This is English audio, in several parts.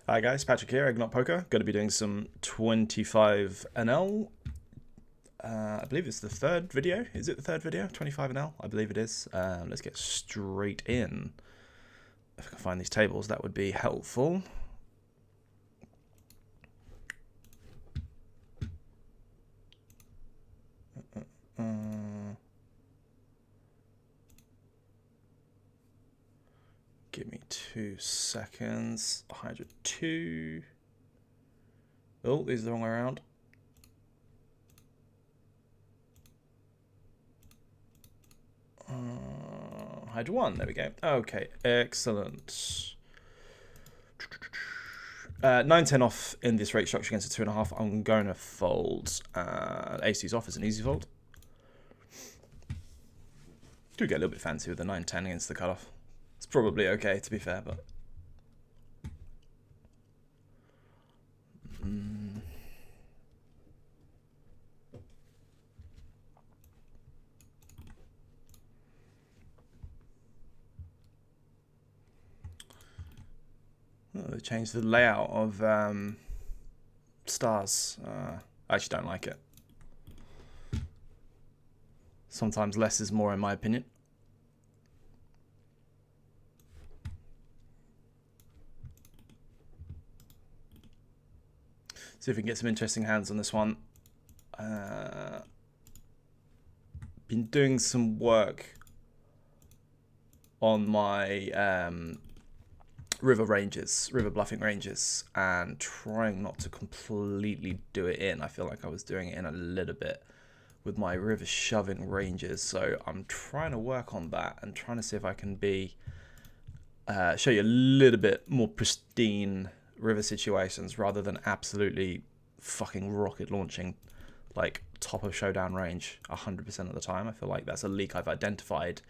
Hi guys, Patrick here, Egg Not Poker. Going to be doing some 25 NL. I believe it's the third video. Is it the third video? 25 NL? I believe it is. Let's get straight in. If I can find these tables, that would be helpful. Give me 2 seconds. 102. Oh, these are the wrong way around. Hide 1. There we go. Okay, excellent. 9-10 off in this rate structure against a 2.5. I'm going to fold. Aces off is an easy fold. Do get a little bit fancy with the 9-10 against the cutoff. It's probably okay, to be fair, but... Oh, they changed the layout of stars. I actually don't like it. Sometimes less is more, in my opinion. See if we can get some interesting hands on this one. Been doing some work on my river bluffing ranges, and trying not to completely do it in. I feel like I was doing it in a little bit with my river shoving ranges, so I'm trying to work on that and trying to see if I can be show you a little bit more pristine river situations rather than absolutely fucking rocket launching like top of showdown range 100% of the time. I feel like that's a leak I've identified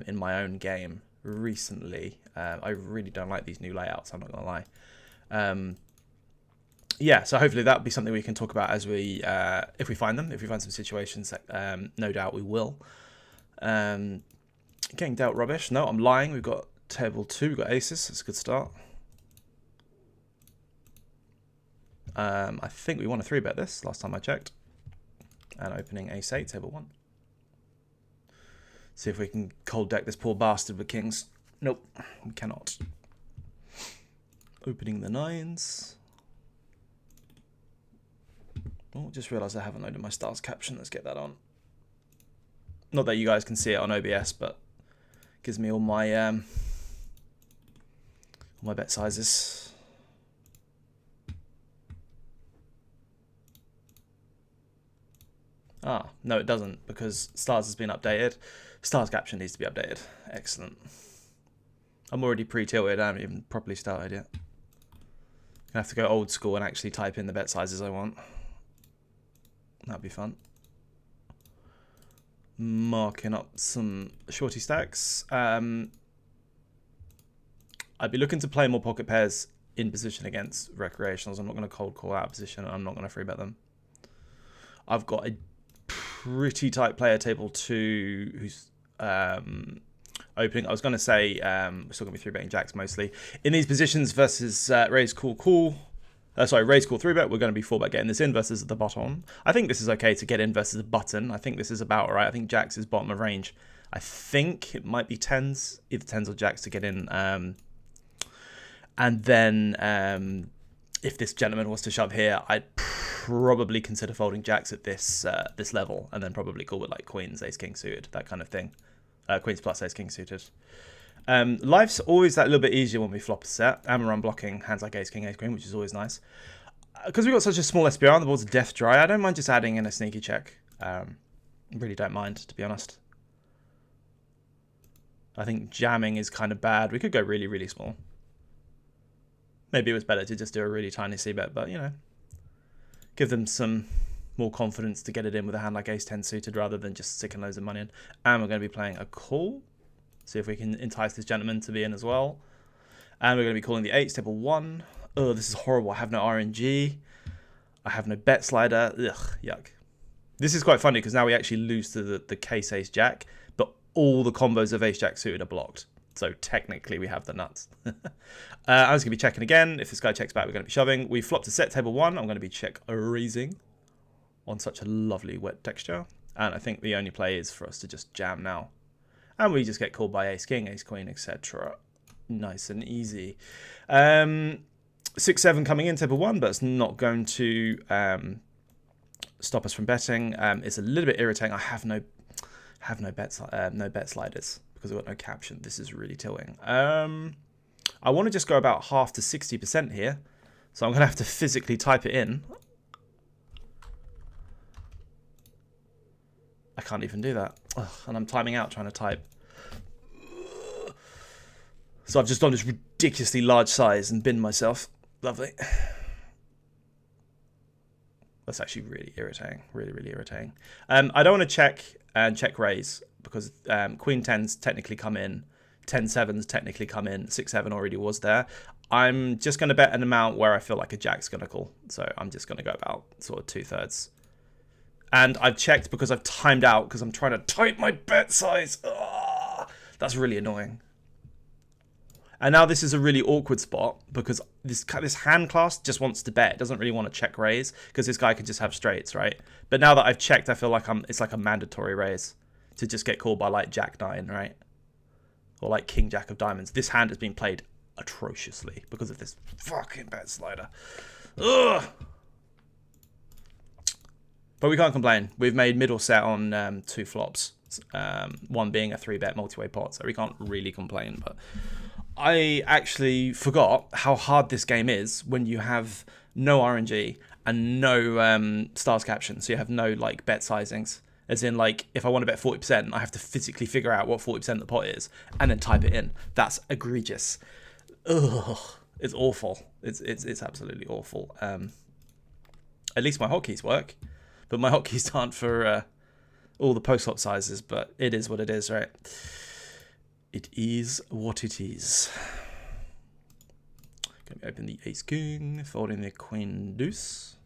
in my own game recently. I really don't like these new layouts, I'm not gonna lie. Yeah, so hopefully that'll be something we can talk about as we if we find some situations that no doubt we will. Getting dealt rubbish. No, I'm lying. We've got table 2, we've got aces. That's a good start. I think we want to 3-bet this last time I checked. And opening ace-8, table 1. See if we can cold deck this poor bastard with kings. Nope, we cannot. Opening the 9s. Oh, just realised I haven't loaded my stars caption. Let's get that on. Not that you guys can see it on OBS, but it gives me all my bet sizes. Ah, no it doesn't, because stars has been updated. Stars caption needs to be updated. Excellent. I'm already pre-tilted, I haven't even properly started yet. Gonna have to go old school and actually type in the bet sizes I want. That'd be fun. Marking up some shorty stacks. I'd be looking to play more pocket pairs in position against recreationals. I'm not going to cold call out of position. I'm not going to 3-bet them. I've got a pretty tight player table 2 who's opening. I was going to say we're still going to be 3-betting jacks mostly. In these positions versus raise, call, raise, call, 3-bet, we're going to be 4-bet getting this in versus the bottom. I think this is okay to get in versus a button. I think this is about right. I think jacks is bottom of range. I think it might be 10s, either 10s or jacks to get in. And then if this gentleman was to shove here, I'd probably consider folding jacks at this this level, and then probably call with like queens, ace, king suited, that kind of thing. Queens plus ace, king suited. Life's always that little bit easier when we flop a set, and we're unblocking hands like ace, king, ace, queen, which is always nice. Because we've got such a small SPR and the board's death dry, I don't mind just adding in a sneaky check. Really don't mind, to be honest. I think jamming is kind of bad. We could go really, really small. Maybe it was better to just do a really tiny c-bet, but, you know, give them some more confidence to get it in with a hand like ace-10 suited rather than just sticking loads of money in. And we're going to be playing a call. See if we can entice this gentleman to be in as well. And we're going to be calling the 8s, table 1. Oh, this is horrible. I have no RNG. I have no bet slider. Ugh, yuck. This is quite funny because now we actually lose to the case ace-jack, but all the combos of ace-jack suited are blocked. So technically we have the nuts. I'm just going to be checking again. If this guy checks back, we're going to be shoving. We flopped to set table 1. I'm going to be check raising on such a lovely wet texture. And I think the only play is for us to just jam now. And we just get called by ace king, ace queen, etc. Nice and easy. 6-7 coming in table 1, but it's not going to stop us from betting. It's a little bit irritating. I have no bet sliders because I've got no caption. This is really tilting. I want to just go about half to 60% here, so I'm going to have to physically type it in. I can't even do that. Ugh, and I'm timing out trying to type. So I've just done this ridiculously large size and binned myself. Lovely. That's actually really irritating. Really, really irritating. I don't want to check and check raise because queen 10s technically come in. 10-7s technically come in. 6-7 already was there. I'm just going to bet an amount where I feel like a jack's going to call. So I'm just going to go about sort of 2/3. And I've checked because I've timed out because I'm trying to type my bet size. Ugh, that's really annoying. And now this is a really awkward spot because this hand class just wants to bet. It doesn't really want to check raise because this guy can just have straights, right? But now that I've checked, I feel like it's like a mandatory raise to just get called by like Jack 9, right? Or like King Jack of diamonds. This hand has been played atrociously because of this fucking bet slider. Ugh. But we can't complain. We've made middle set on 2 flops. One being a 3-bet multi-way pot, so we can't really complain. But I actually forgot how hard this game is when you have no RNG and no stars caption. So you have no like bet sizings. As in, like, if I want to bet 40%, I have to physically figure out what 40% the pot is and then type it in. That's egregious. Ugh, it's awful. It's absolutely awful. At least my hotkeys work, but my hotkeys aren't for all the post flop sizes. But it is what it is, right? It is what it is. Going to open the ace king, folding the queen deuce.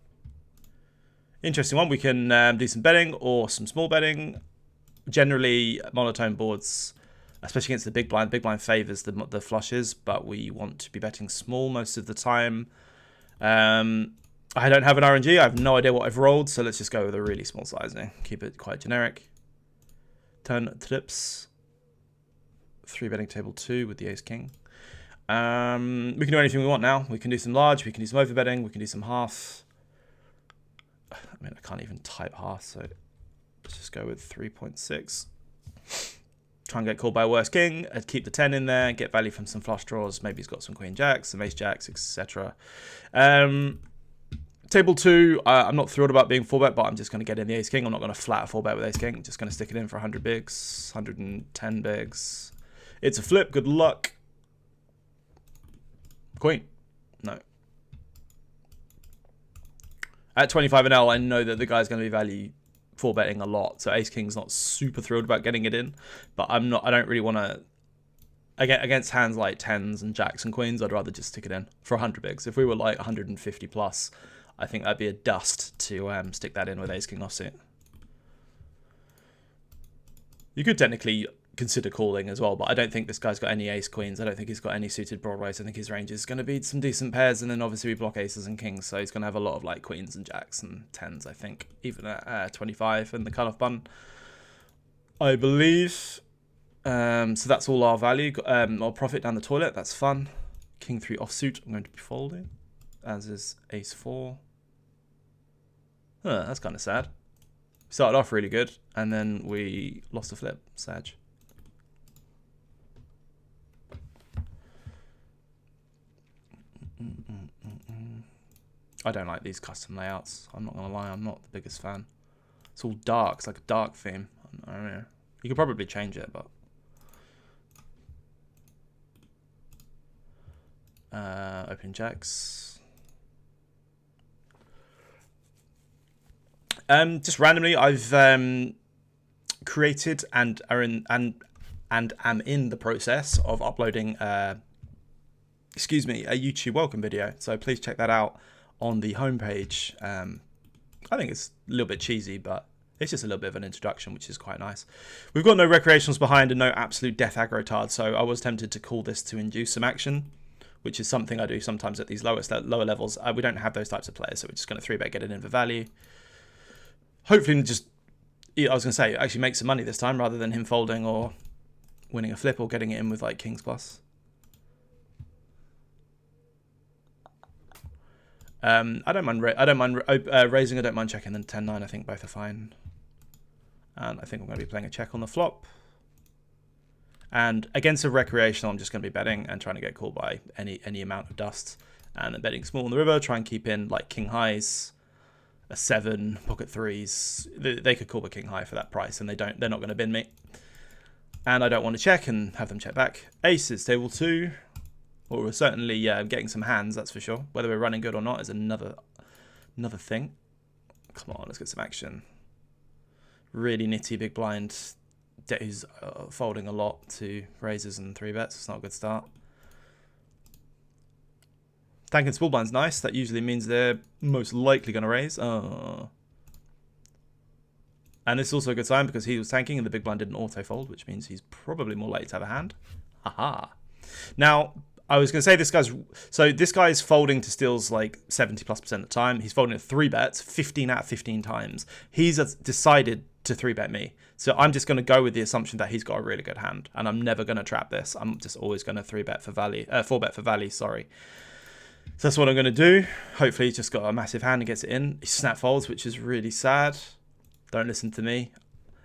Interesting one. We can do some betting or some small betting. Generally, monotone boards, especially against the big blind. Big blind favors the flushes, but we want to be betting small most of the time. I don't have an RNG. I have no idea what I've rolled, so let's just go with a really small sizing. Keep it quite generic. Turn trips. 3 betting table 2 with the ace king. We can do anything we want now. We can do some large. We can do some over betting. We can do some half. I mean, I can't even type half, so let's just go with 3.6. Try and get called by a worse king. I'd keep the 10 in there, get value from some flush draws. Maybe he's got some queen jacks, some ace jacks, etc. Table 2, I'm not thrilled about being 4-bet, but I'm just going to get in the ace king. I'm not going to flat 4-bet with ace king. I'm just going to stick it in for 100 bigs, 110 bigs. It's a flip. Good luck. Queen. No. At 25 and L, I know that the guy's going to be value 4-betting a lot. So ace king's not super thrilled about getting it in, but I don't really want to. Against hands like 10s and jacks and queens, I'd rather just stick it in for 100 bigs. If we were like 150 plus, I think that'd be a dust to stick that in with ace king offsuit. You could technically consider calling as well, but I don't think this guy's got any ace queens. I don't think he's got any suited Broadways. I think his range is going to be some decent pairs, and then obviously we block aces and kings, so he's going to have a lot of like queens and jacks and 10s, I think, even at 25 and the cutoff button, I believe. So that's all our value. Our profit down the toilet. That's fun. King 3 offsuit. I'm going to be folding, as is ace 4. Huh, that's kind of sad. Started off really good, and then we lost a flip. Sag. I don't like these custom layouts. I'm not going to lie. I'm not the biggest fan. It's all dark. It's like a dark theme. I don't know. You could probably change it, but... open jacks. Just randomly, I've created and am in the process of uploading a YouTube welcome video. So please check that out on the homepage. I think it's a little bit cheesy, but It's just a little bit of an introduction, which is quite nice. We've got no recreationals behind and no absolute death aggro tard, so I was tempted to call this to induce some action, which is something I do sometimes at these lower levels. We don't have those types of players, so we're just going to 3-bet, get it in for value. Hopefully just, I was going to say, actually make some money this time rather than him folding or winning a flip or getting it in with like kings plus. I don't mind raising. I don't mind checking. Then 10-9. I think both are fine. And I think I'm going to be playing a check on the flop. And against a recreational, I'm just going to be betting and trying to get called by any amount of dust. And then betting small on the river. Try and keep in like king highs, a 7, pocket 3s. They could call the king high for that price, and they're not going to bin me. And I don't want to check and have them check back. Aces, table 2. Well, we're certainly getting some hands, that's for sure. Whether we're running good or not is another thing. Come on, let's get some action. Really nitty big blind. Who's folding a lot to raises and 3-bets. It's not a good start. Tanking small blind's nice. That usually means they're most likely going to raise. Oh. And this is also a good sign because he was tanking and the big blind didn't auto-fold, which means he's probably more likely to have a hand. Haha. Now, I was going to say this guy's folding to steals like 70+% of the time. He's folding at 3-bets 15 out of 15 times. He's decided to 3-bet me. So I'm just going to go with the assumption that he's got a really good hand, and I'm never going to trap this. I'm just always going to 3-bet for value, 4-bet for value, sorry. So that's what I'm going to do. Hopefully he's just got a massive hand and gets it in. He snap folds, which is really sad. Don't listen to me.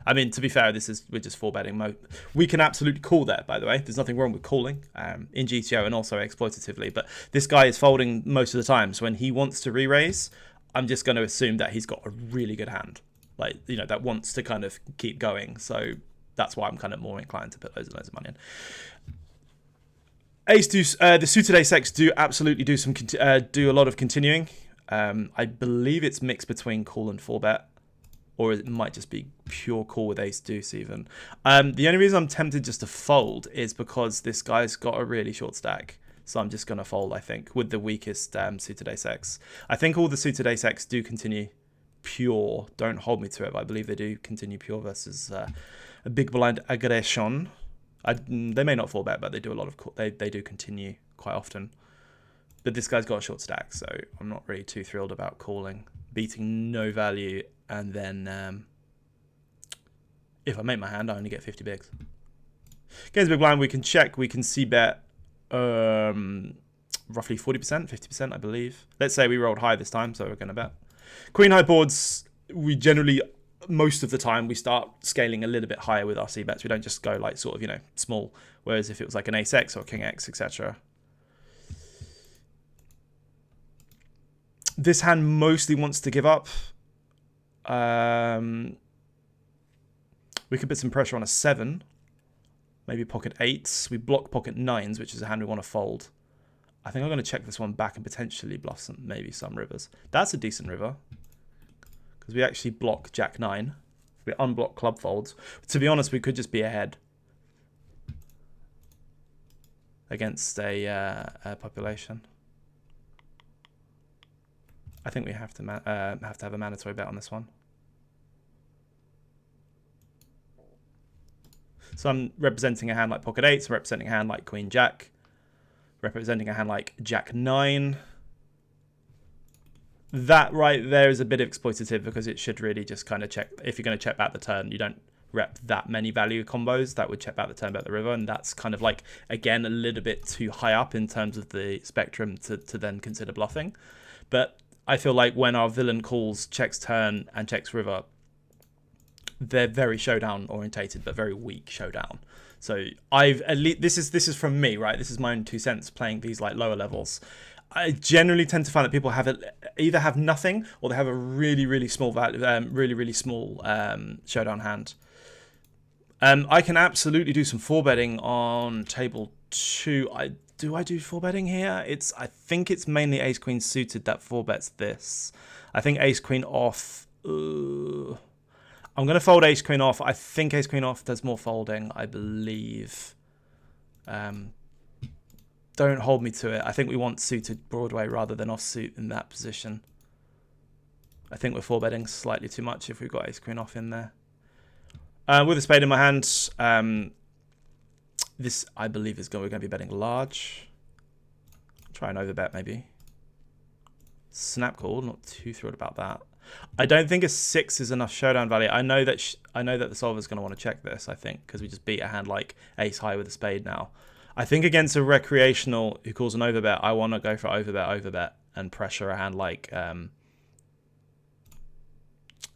I mean, to be fair, we're just 4-betting. We can absolutely call that, by the way. There's nothing wrong with calling in GTO and also exploitatively. But this guy is folding most of the time. So when he wants to re-raise, I'm just going to assume that he's got a really good hand. Like, you know, that wants to kind of keep going. So that's why I'm kind of more inclined to put loads and loads of money in. The suited ace-x do absolutely do a lot of continuing. I believe it's mixed between call and 4-bet. Or it might just be pure call with ace deuce even. The only reason I'm tempted just to fold is because this guy's got a really short stack. So I'm just going to fold, I think, with the weakest suited ace-x. I think all the suited ace-x do continue pure. Don't hold me to it, but I believe they do continue pure versus a big blind aggression. They may not 4-bet, but they do a lot of they do continue quite often. But this guy's got a short stack, so I'm not really too thrilled about calling, beating no value. And then if I make my hand, I only get 50 bigs. Against big blind, we can check. We can see bet roughly 40%, 50%, I believe. Let's say we rolled high this time, so we're going to bet. Queen high boards, we generally, most of the time, we start scaling a little bit higher with our c-bets. We don't just go like sort of, you know, small. Whereas if it was like an ace-x or king x, etc. This hand mostly wants to give up. We could put some pressure on a 7, maybe pocket 8s. We block pocket 9s, which is a hand we want to fold. I think I'm going to check this one back and potentially bluff maybe some rivers. That's a decent river because we actually block jack 9. We unblock club folds. To be honest, we could just be ahead against a population. I think we have to have a mandatory bet on this one. So I'm representing a hand like pocket 8s, I'm representing a hand like queen jack, representing a hand like jack 9. That right there is a bit exploitative because it should really just kind of check. If you're going to check back the turn, you don't rep that many value combos. That would check back the turn, bet the river, and that's kind of like, again, a little bit too high up in terms of the spectrum to then consider bluffing. But I feel like when our villain calls checks turn and checks river, they're very showdown orientated, but very weak showdown. So this is from me, right? This is my own 2 cents playing these like lower levels. I generally tend to find that people either have nothing or they have a really, really small value, really small showdown hand. I can absolutely do some 4-betting on table 2. Do I do 4-betting here? I think it's mainly ace queen suited that 4-bets this. I think ace queen off. I'm going to fold ace queen off. I think ace queen off does more folding, I believe. Don't hold me to it. I think we want suited Broadway rather than offsuit in that position. I think we're 4-betting slightly too much if we've got ace queen off in there. With a spade in my hand, this I believe is we're going to be betting large. Try and overbet maybe. Snap call, not too thrilled about that. I don't think a 6 is enough showdown value. I know that the solver's going to want to check this, I think, because we just beat a hand like ace high with a spade now. I think against a recreational who calls an overbet, I want to go for overbet, and pressure a hand like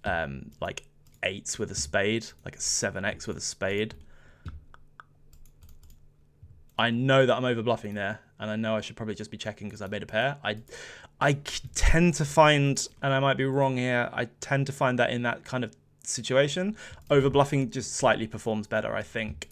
8s with a spade, like a 7x with a spade. I know that I'm over bluffing there, and I know I should probably just be checking because I made a pair. I tend to find, and I might be wrong here, I tend to find that in that kind of situation, over bluffing just slightly performs better. I think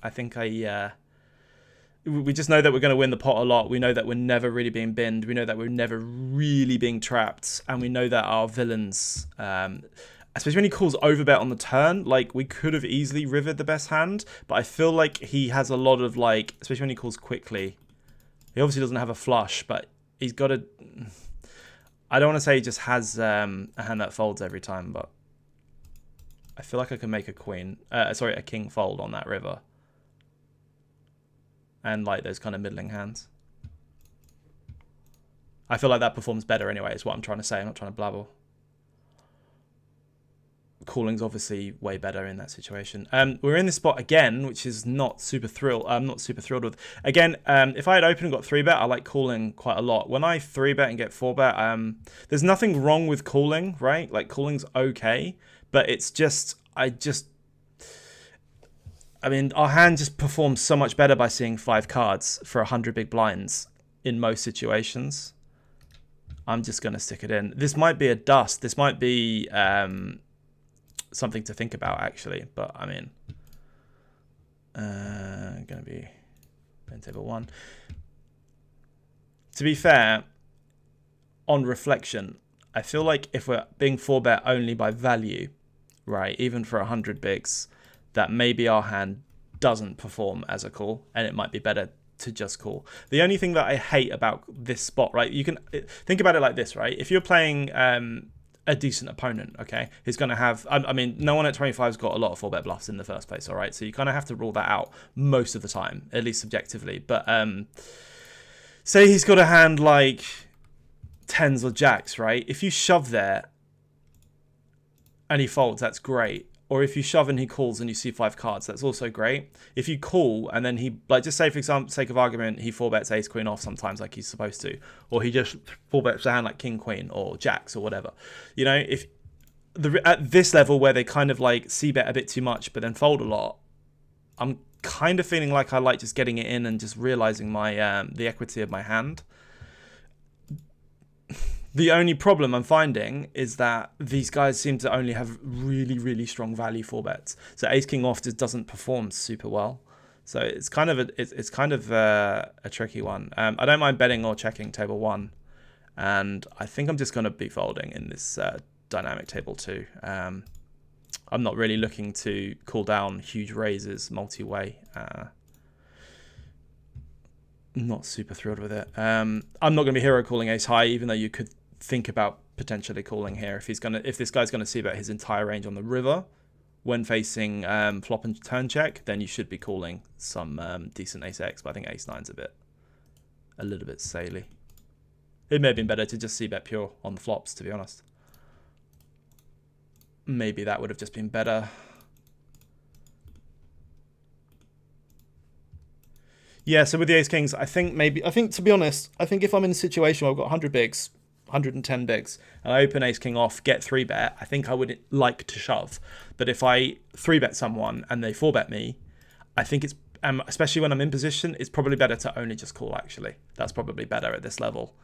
we just know that we're going to win the pot a lot. We know that we're never really being binned. We know that we're never really being trapped, and we know that our villains, especially when he calls overbet on the turn, like we could have easily rivered the best hand, but I feel like he has a lot of like, especially when he calls quickly. He obviously doesn't have a flush, but he's got a. I don't want to say he just has a hand that folds every time, but I feel like I can make a king fold on that river, and like those kind of middling hands. I feel like that performs better anyway. Is what I'm trying to say. I'm not trying to blabble. Calling's obviously way better in that situation. We're in this spot again, which is not super thrilled. I'm not super thrilled with. Again, if I had open and got 3-bet, I like calling quite a lot. When I 3-bet and get 4-bet, there's nothing wrong with calling, right? Like calling's okay, but it's just, I mean, our hand just performs so much better by seeing 5 cards for 100 big blinds in most situations. I'm just going to stick it in. This might be a dust. This might be something to think about, actually. But, I mean, going to be pen table 1. To be fair, on reflection, I feel like if we're being 4-bet only by value, right, even for 100 bigs, that maybe our hand doesn't perform as a call, and it might be better to just call. The only thing that I hate about this spot, right, you can think about it like this, right? If you're playing a decent opponent, okay, who's going to have, I mean, no one at 25 has got a lot of 4-bet bluffs in the first place, all right? So you kind of have to rule that out most of the time, at least subjectively. But say he's got a hand like 10s or jacks, right? If you shove there and he folds, that's great. Or if you shove and he calls and you see 5 cards, that's also great. If you call and then he, like, just say for example, sake of argument, he 4-bets ace queen off sometimes like he's supposed to, or he just 4-bets a hand like king queen or jacks or whatever. You know, if at this level where they kind of like c-bet a bit too much but then fold a lot, I'm kind of feeling like I like just getting it in and just realizing my the equity of my hand. The only problem I'm finding is that these guys seem to only have really, really strong value 4-bets. So ace king off just doesn't perform super well. So it's kind of a tricky one. I don't mind betting or checking table 1, and I think I'm just going to be folding in this dynamic table 2. I'm not really looking to call down huge raises multi-way. Not super thrilled with it. I'm not going to be hero calling ace high, even though you could think about potentially calling here if this guy's going to see about his entire range on the river when facing flop and turn check, then you should be calling some decent ace x. But I think ace 9's a little bit saily. It may have been better to just see bet pure on the flops, to be honest. Maybe that would have just been better. Yeah, so with the ace kings, I think to be honest, I think if I'm in a situation where I've got 100 bigs, 110 bigs, and I open ace king off, get 3-bet, I think I would like to shove. But if I 3-bet someone and they 4-bet me, I think it's, especially when I'm in position, it's probably better to only just call, actually. That's probably better at this level.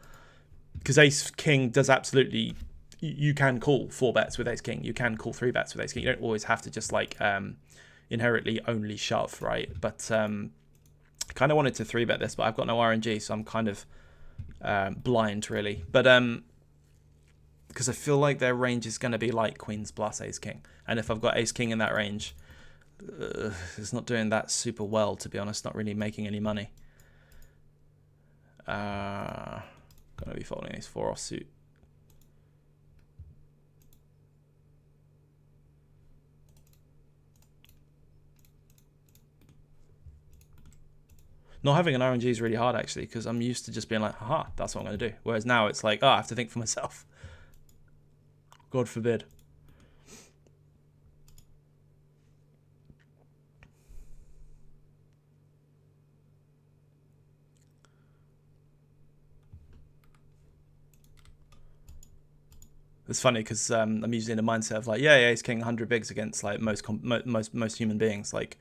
Because ace king does absolutely, you can call 4-bets with ace king. You can call 3-bets with ace king. You don't always have to just like inherently only shove, right? But I kind of wanted to 3-bet this, but I've got no RNG, so I'm kind of blind, really. But because I feel like their range is going to be like queens plus ace king. And if I've got ace king in that range, it's not doing that super well, to be honest. Not really making any money. Going to be folding ace 4 offsuit. Not having an RNG is really hard, actually, because I'm used to just being like, haha, that's what I'm going to do. Whereas now it's like, oh, I have to think for myself. God forbid. It's funny because I'm usually in a mindset of like, yeah, ace king 100 bigs against like most human beings, like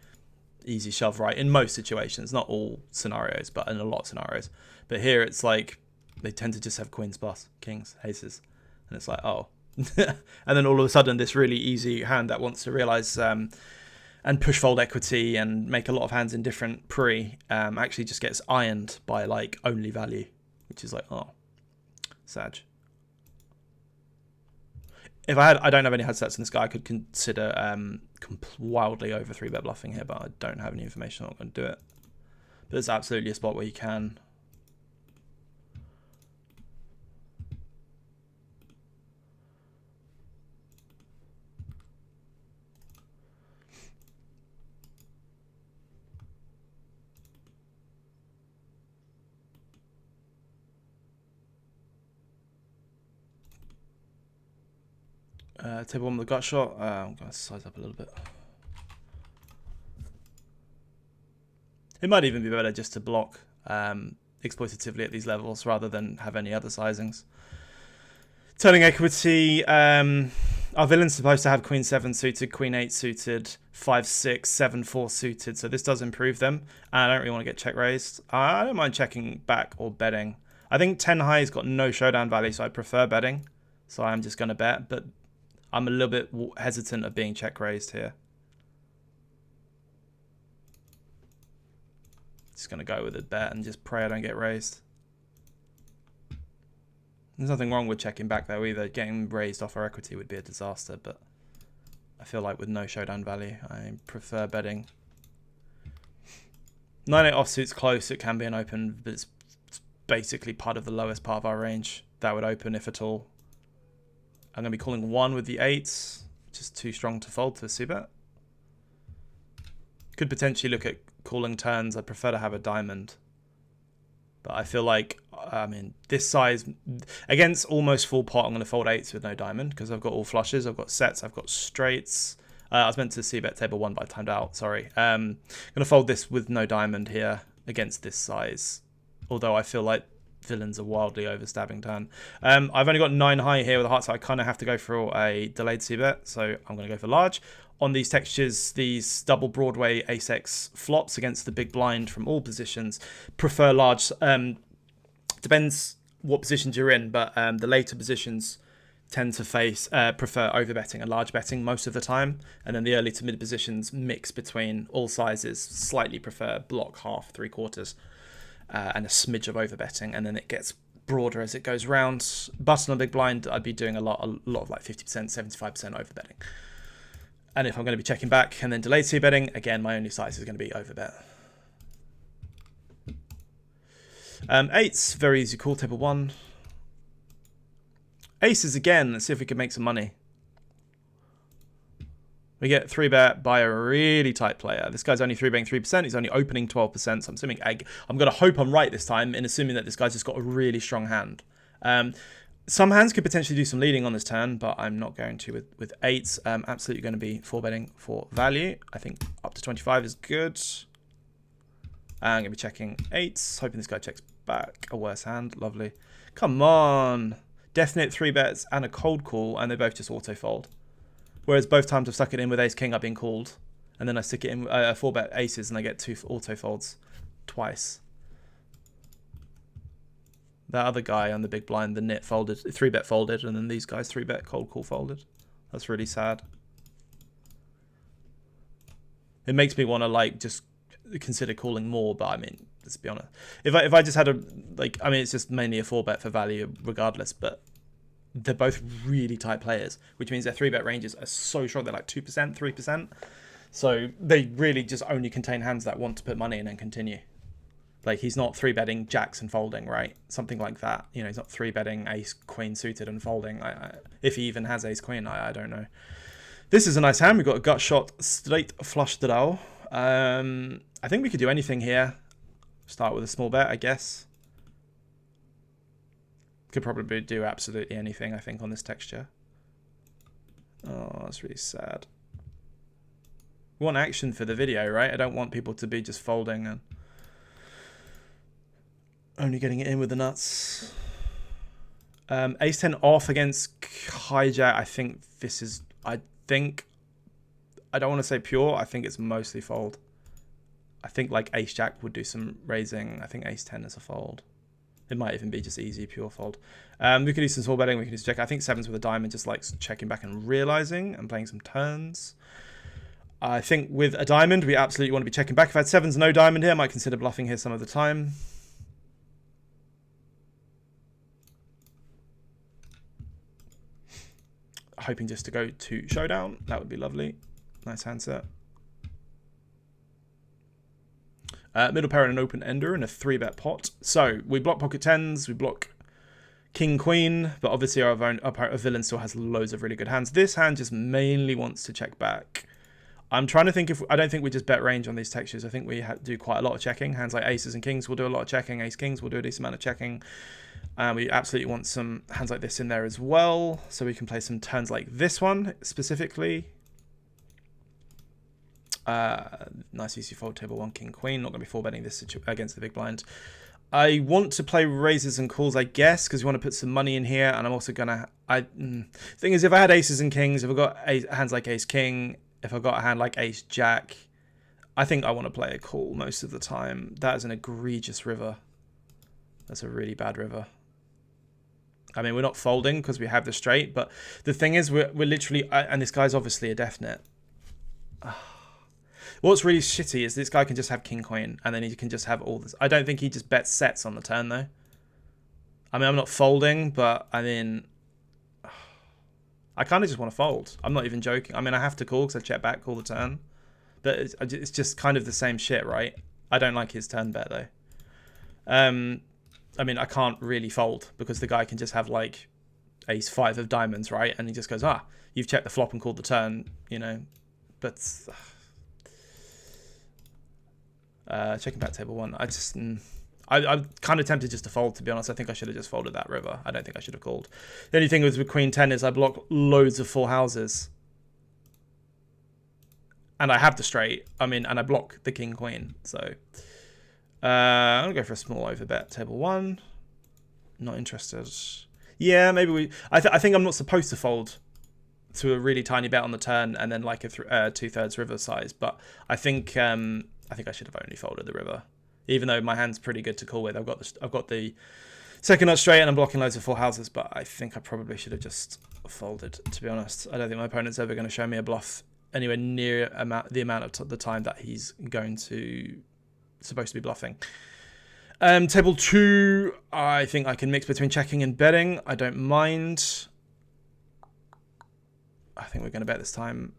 easy shove, right? In most situations, not all scenarios, but in a lot of scenarios. But here it's like they tend to just have queens plus, kings, aces, and it's like, oh. And then all of a sudden this really easy hand that wants to realize and push fold equity and make a lot of hands in different pre actually just gets ironed by like only value, which is like, oh, sad. If I don't have any headsets in this guy, I could consider wildly over 3-bet bluffing here, but I don't have any information. I'm not going to do it. But it's absolutely a spot where you can. Table 1 with the gut shot. I'm going to size up a little bit. It might even be better just to block exploitatively at these levels rather than have any other sizings. Turning equity. Our villain's supposed to have queen 7 suited, queen 8 suited, 5 6, 7 4 suited. So this does improve them. And I don't really want to get check raised. I don't mind checking back or betting. I think 10 high has got no showdown value, so I prefer betting. So I'm just going to bet, but I'm a little bit hesitant of being check raised here. Just going to go with a bet and just pray I don't get raised. There's nothing wrong with checking back though either. Getting raised off our equity would be a disaster, but I feel like with no showdown value, I prefer betting. 9-8 offsuit's close. It can be an open, but it's basically part of the lowest part of our range. That would open if at all. I'm going to be calling 1 with the 8s, which is too strong to fold to a c-bet. Could potentially look at calling turns. I'd prefer to have a diamond. But I feel like, I mean, this size, against almost full pot, I'm going to fold 8s with no diamond because I've got all flushes, I've got sets, I've got straights. I was meant to c-bet table 1, but I timed out, sorry. I'm going to fold this with no diamond here against this size. Although I feel like villains are wildly overstabbing turn. I've only got 9 high here with a heart, so I kind of have to go for a delayed c-bet. So I'm going to go for large. On these textures, these double Broadway ace-x flops against the big blind from all positions, prefer large. Depends what positions you're in, but the later positions tend to prefer overbetting and large betting most of the time. And then the early to mid positions mix between all sizes, slightly prefer block, half, 3/4. And a smidge of overbetting, and then it gets broader as it goes round. Button on big blind, I'd be doing a lot of like 50%, 75% overbetting. And if I'm going to be checking back and then delayed c-betting, again, my only size is going to be overbet. 8s, very easy call, table 1. Aces again, let's see if we can make some money. We get 3-bet by a really tight player. This guy's only 3-betting 3%. He's only opening 12%. So I'm assuming I'm going to hope I'm right this time in assuming that this guy's just got a really strong hand. Some hands could potentially do some leading on this turn, but I'm not going to with 8s. Absolutely going to be 4-betting for value. I think up to 25 is good. I'm going to be checking 8s, hoping this guy checks back. A worse hand. Lovely. Come on. Definite 3-bets and a cold call, and they both just auto-fold. Whereas both times I've stuck it in with ace king, I've been called. And then I stick it in 4-bet aces and I get 2 auto folds twice. That other guy on the big blind, the nit folded, 3-bet folded, and then these guys 3-bet cold call folded. That's really sad. It makes me want to like just consider calling more, but I mean, let's be honest. If I just had a I mean, it's just mainly a 4-bet for value regardless, but they're both really tight players, which means their 3-bet ranges are so strong. They're like 2%, 3%. So they really just only contain hands that want to put money in and continue. Like, he's not 3-betting jacks and folding, right? Something like that. You know, he's not 3-betting ace queen suited and folding. If he even has ace queen, I don't know. This is a nice hand. We've got a gut shot, straight flush draw. I think we could do anything here. Start with a small bet, I guess. Could probably do absolutely anything, I think, on this texture. Oh, that's really sad. We want action for the video, right? I don't want people to be just folding and only getting it in with the nuts. Ace 10 off against hijack. I think this is... I don't want to say pure. I think it's mostly fold. I think like ace jack would do some raising. I think ace 10 is a fold. It might even be just easy pure fold. We could do some small betting. We could do check. I think sevens with a diamond, just like checking back and realizing and playing some turns. I think with a diamond, we absolutely want to be checking back. If I had sevens, no diamond here, I might consider bluffing here some of the time. Hoping just to go to showdown. That would be lovely. Nice hand set. Middle pair and an open ender and a 3-bet pot. So we block pocket tens, we block king queen, but obviously our villain still has loads of really good hands. This hand just mainly wants to check back. I'm trying to think if I don't think we just bet range on these textures. I think we do quite a lot of checking. Hands like aces and kings will do a lot of checking. Ace kings will do a decent amount of checking. We absolutely want some hands like this in there as well, so we can play some turns like this one specifically. Nice easy fold, table 1 king queen. Not going to be 4-betting this against the big blind. I want to play raises and calls, I guess, because we want to put some money in here, and I'm also going to... Thing is, if I had aces and kings, if I got hands like ace king, if I got a hand like ace jack, I think I want to play a call most of the time. That is an egregious river. That's a really bad river. I mean, we're not folding because we have the straight, but the thing is, we're literally... and this guy's obviously a definite. What's really shitty is this guy can just have king queen, and then he can just have all this. I don't think he just bets sets on the turn, though. I mean, I'm not folding, but I mean... I kind of just want to fold. I'm not even joking. I mean, I have to call because I check back, call the turn. But it's just kind of the same shit, right? I don't like his turn bet, though. I mean, I can't really fold because the guy can just have, like, ace 5 of diamonds, right? And he just goes, you've checked the flop and called the turn, you know. But... checking back table 1. I'm kind of tempted just to fold, to be honest. I think I should have just folded that river. I don't think I should have called. The only thing with queen 10 is I block loads of full houses. And I have the straight. I mean, and I block the king queen. So I'm going to go for a small overbet. Table 1. Not interested. Yeah, maybe we... I think I'm not supposed to fold to a really tiny bet on the turn and then like a 2/3 river size. But I think I should have only folded the river, even though my hand's pretty good to call with. I've got the second nut straight and I'm blocking loads of full houses, but I think I probably should have just folded, to be honest. I don't think my opponent's ever going to show me a bluff anywhere near the amount of the time that he's supposed to be bluffing. Table 2, I think I can mix between checking and betting. I don't mind. I think we're going to bet this time.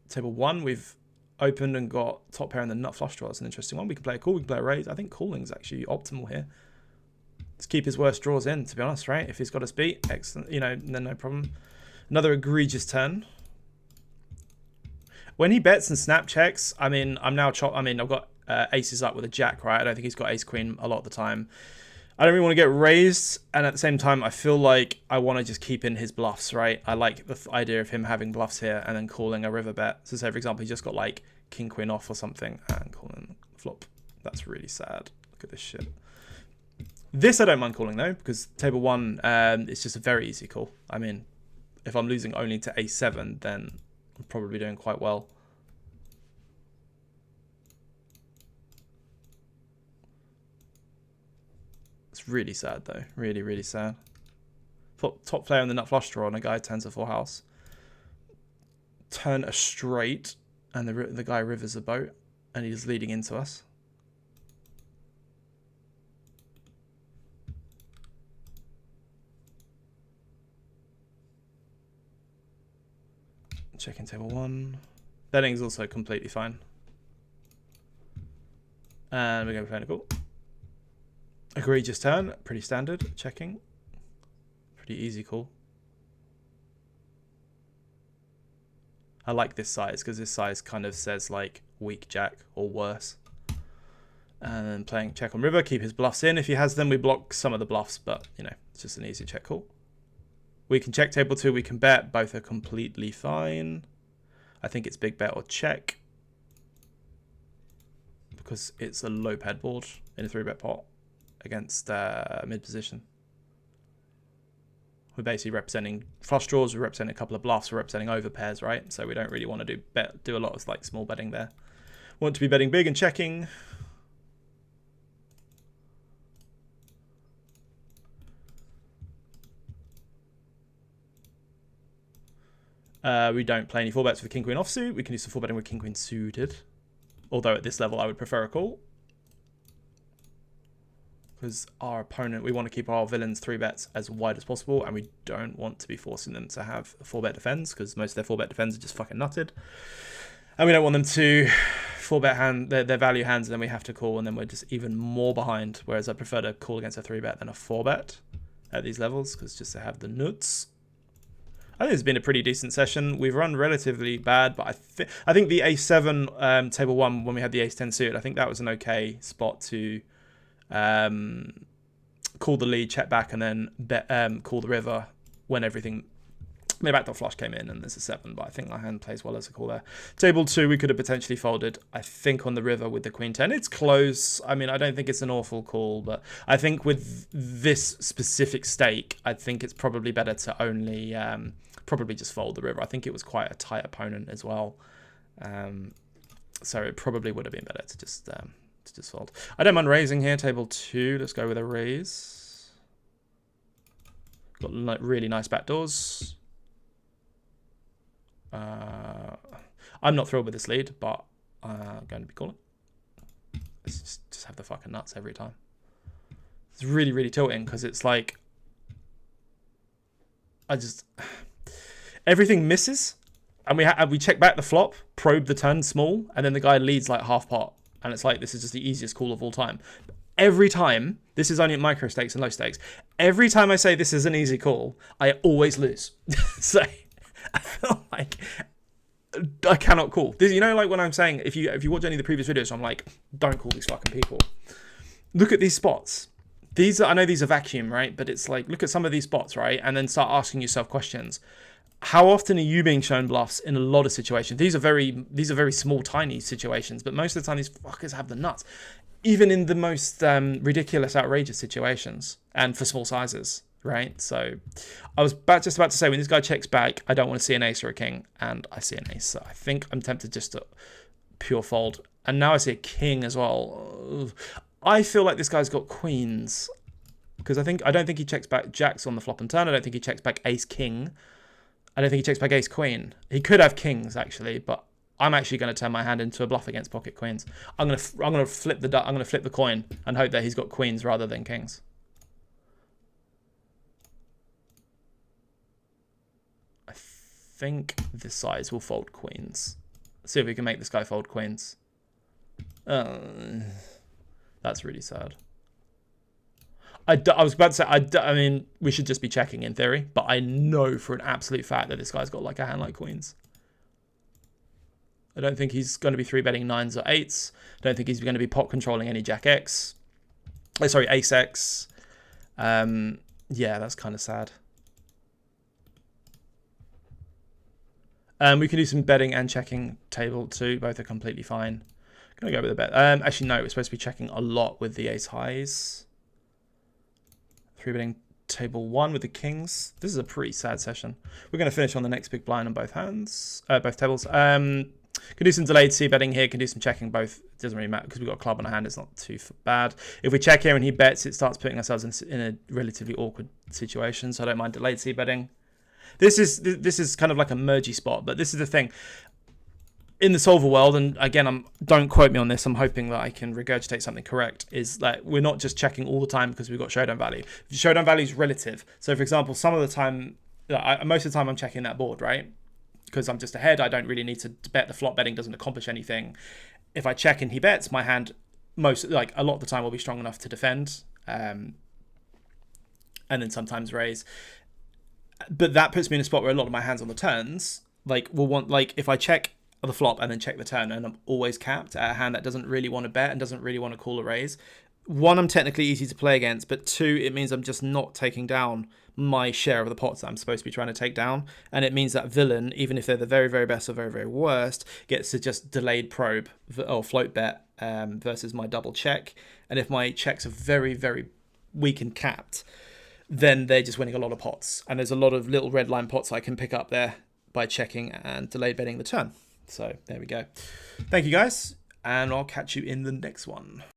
Table 1, we've opened and got top pair and the nut flush draw. That's an interesting one. We can play a call, we can play a raise. I think calling is actually optimal here. Let's keep his worst draws in, to be honest, right? If he's got us beat, excellent, you know, then no problem. Another egregious turn. When he bets and snap checks, I mean, I've got aces up with a jack, right? I don't think he's got ace queen a lot of the time. I don't really want to get raised, and at the same time, I feel like I want to just keep in his bluffs, right? I like the idea of him having bluffs here and then calling a river bet. So say, for example, he just got like king queen off or something and calling flop. That's really sad. Look at this shit. This I don't mind calling though, because table 1, it's just a very easy call. I mean, if I'm losing only to a7, then I'm probably doing quite well. It's really sad though, really, really sad. Top player in the nut flush draw and a guy turns a full house. Turn a straight and the guy rivers a boat and he's leading into us. Checking table 1. Betting is also completely fine. And we're going to be playing a call. Egregious turn, pretty standard. Checking. Pretty easy call. I like this size because this size kind of says like weak jack or worse. And playing check on river, keep his bluffs in. If he has them, we block some of the bluffs, but, you know, it's just an easy check call. We can check table 2, we can bet. Both are completely fine. I think it's big bet or check, because it's a low pad board in a 3-bet pot against mid position. We're basically representing flush draws, we're representing a couple of bluffs, we're representing over pairs, right? So we don't really want to do a lot of like small betting there. Want to be betting big and checking. We don't play any 4-bets with King Queen offsuit. We can do some 4-betting with King Queen suited. Although at this level I would prefer a call. Because our opponent, we want to keep our villains 3-bets as wide as possible, and we don't want to be forcing them to have a 4-bet defense, because most of their 4-bet defense are just fucking nutted. And we don't want them to 4-bet hand their value hands, and then we have to call, and then we're just even more behind. Whereas I prefer to call against a 3-bet than a 4-bet at these levels, because just to have the nuts. I think it's been a pretty decent session. We've run relatively bad, but I think the A7 table 1, when we had the Ace-10 suited, I think that was an okay spot to call the lead, check back, and then call the river when everything... I mean, backdoor flush came in and there's a 7, but I think our hand plays well as a call there. Table 2, we could have potentially folded, I think, on the river with the Queen 10. It's close. I mean, I don't think it's an awful call, but I think with this specific stake, I think it's probably better to only probably just fold the river. I think it was quite a tight opponent as well. So it probably would have been better to just fold. I don't mind raising here, table 2. Let's go with a raise. Got like really nice backdoors. I'm not thrilled with this lead, but I'm going to be calling. Let's just have the fucking nuts every time. It's really, really tilting, because it's like... everything misses, and we check back the flop, probe the turn small, and then the guy leads like half pot. And it's like, this is just the easiest call of all time. Every time, this is only at micro stakes and low stakes, every time I say this is an easy call, I always lose. So I feel like I cannot call. This, you know, like when I'm saying, if you watch any of the previous videos, I'm like, don't call these fucking people. Look at these spots. I know these are vacuum, right? But it's like, look at some of these spots, right? And then start asking yourself questions. How often are you being shown bluffs in a lot of situations? These are very small, tiny situations, but most of the time these fuckers have the nuts, even in the most ridiculous, outrageous situations, and for small sizes, right? So I was just about to say, when this guy checks back, I don't want to see an ace or a king, and I see an ace. So I think I'm tempted just to pure fold, and now I see a king as well. I feel like this guy's got queens, because I don't think he checks back jacks on the flop and turn. I don't think he checks back ace king. I don't think he checks back ace queen. He could have kings actually, but I'm actually going to turn my hand into a bluff against pocket queens. I'm going to flip the coin and hope that he's got queens rather than kings. I think this size will fold queens. Let's see if we can make this guy fold queens. That's really sad. I was about to say, I mean, we should just be checking in theory, but I know for an absolute fact that this guy's got like a hand like queens. I don't think he's going to be 3-betting 9s or 8s. I don't think he's going to be pot controlling any jack X. Oh, sorry, ace X. Yeah, that's kind of sad. We can do some betting and checking table 2. Both are completely fine. Gonna go with a bet. Actually, no, we're supposed to be checking a lot with the ace highs. 3-betting table 1 with the kings. This is a pretty sad session. We're going to finish on the next big blind on both hands, both tables. Can do some delayed c-betting here. Can do some checking both. It doesn't really matter because we've got a club on our hand. It's not too bad. If we check here and he bets, it starts putting ourselves in a relatively awkward situation. So I don't mind delayed c-betting. This is kind of like a mergy spot, but this is the thing. In the solver world, and again, don't quote me on this, I'm hoping that I can regurgitate something correct, is that we're not just checking all the time because we've got showdown value. Showdown value is relative. So for example, some of the time, most of the time I'm checking that board, right? Because I'm just ahead, I don't really need to bet. The flop betting doesn't accomplish anything. If I check and he bets, my hand, a lot of the time will be strong enough to defend. And then sometimes raise. But that puts me in a spot where a lot of my hands on the turns, will want, if I check the flop and then check the turn, and I'm always capped at a hand that doesn't really want to bet and doesn't really want to call a raise. One, I'm technically easy to play against, but two, it means I'm just not taking down my share of the pots that I'm supposed to be trying to take down. And it means that villain, even if they're the very, very best or very, very worst, gets to just delayed probe or float bet versus my double check. And if my checks are very, very weak and capped, then they're just winning a lot of pots. And there's a lot of little red line pots I can pick up there by checking and delayed betting the turn. So there we go. Thank you guys, and I'll catch you in the next one.